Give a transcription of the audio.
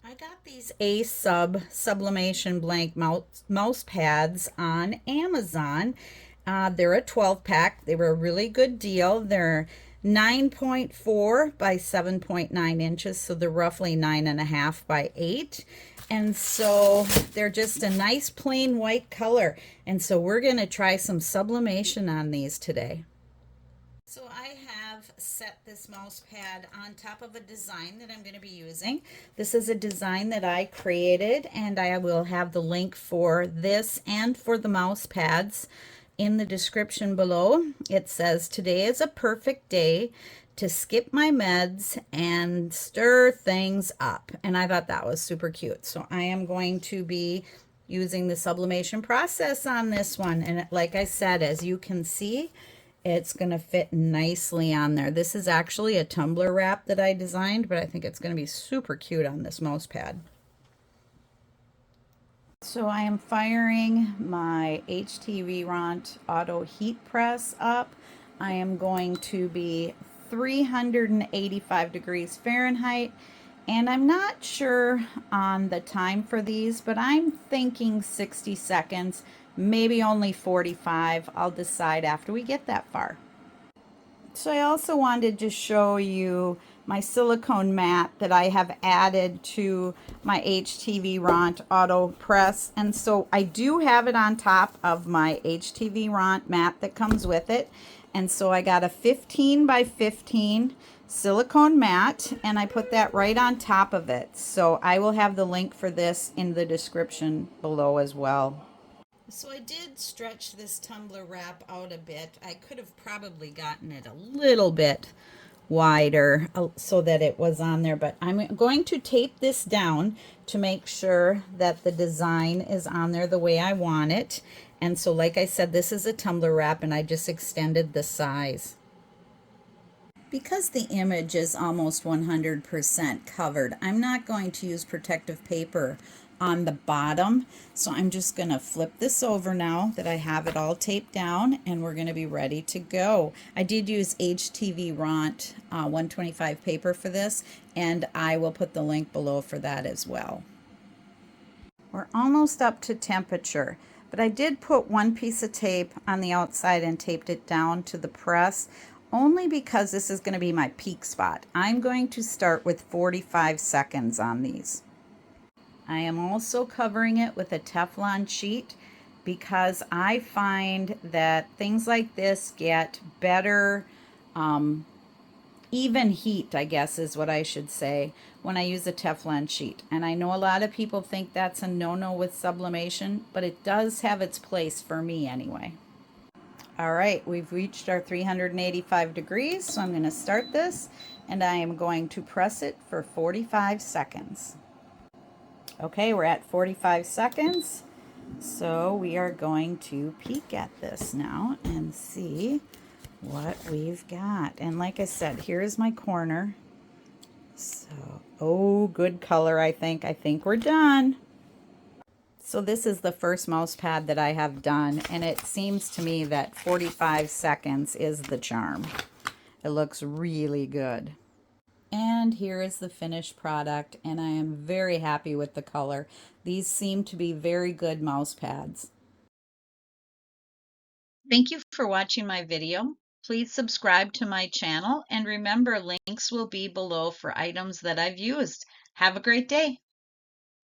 I got these Sublimation blank mouse pads on Amazon. They're a 12 pack. They were a really good deal. They're 9.4 by 7.9 inches, so they're roughly 9.5 by 8. And so they're just a nice plain white color. And so we're going to try some sublimation on these today. So I have set this mouse pad on top of a design that I'm going to be using. This is a design that I created, and I will have the link for this and for the mouse pads in the description below. It says, "Today is a perfect day to skip my meds and stir things up." And I thought that was super cute. So I am going to be using the sublimation process on this one. And like I said, as you can see, it's going to fit nicely on there. This is actually a tumbler wrap that I designed, but I think it's going to be super cute on this mouse pad. So I am firing my HTV-Ront auto heat press up. I am going to be 385 degrees Fahrenheit, and I'm not sure on the time for these, but I'm thinking 60 seconds, maybe only 45. I'll decide after we get that far. So I also wanted to show you my silicone mat that I have added to my HTV-Ront auto press. And so I do have it on top of my HTV-Ront mat that comes with it. And so I got a 15 by 15 silicone mat, and I put that right on top of it. So I will have the link for this in the description below as well. So I did stretch this tumbler wrap out a bit. I could have probably gotten it a little bit wider so that it was on there, but I'm going to tape this down to make sure that the design is on there the way I want it. And so, like I said, this is a tumbler wrap, and I just extended the size. Because the image is almost 100% covered, I'm not going to use protective paper on the bottom. So I'm just going to flip this over now that I have it all taped down, and we're going to be ready to go. I did use HTV-Ront 125 paper for this, and I will put the link below for that as well. We're almost up to temperature, but I did put one piece of tape on the outside and taped it down to the press, only because this is going to be my peak spot. I'm going to start with 45 seconds on these. I am also covering it with a Teflon sheet because I find that things like this get better even heat, I guess is what I should say, when I use a Teflon sheet. And I know a lot of people think that's a no-no with sublimation, but it does have its place for me anyway. All right, we've reached our 385 degrees, so I'm going to start this, and I am going to press it for 45 seconds. Okay, we're at 45 seconds, so we are going to peek at this now and see what we've got. And like I said, here's my corner. So, oh, good color, I think. I think we're done. So this is the first mouse pad that I have done, and it seems to me that 45 seconds is the charm. It looks really good. And here is the finished product, and I am very happy with the color. These seem to be very good mouse pads. Thank you for watching my video. Please subscribe to my channel, and remember, links will be below for items that I've used. Have a great day.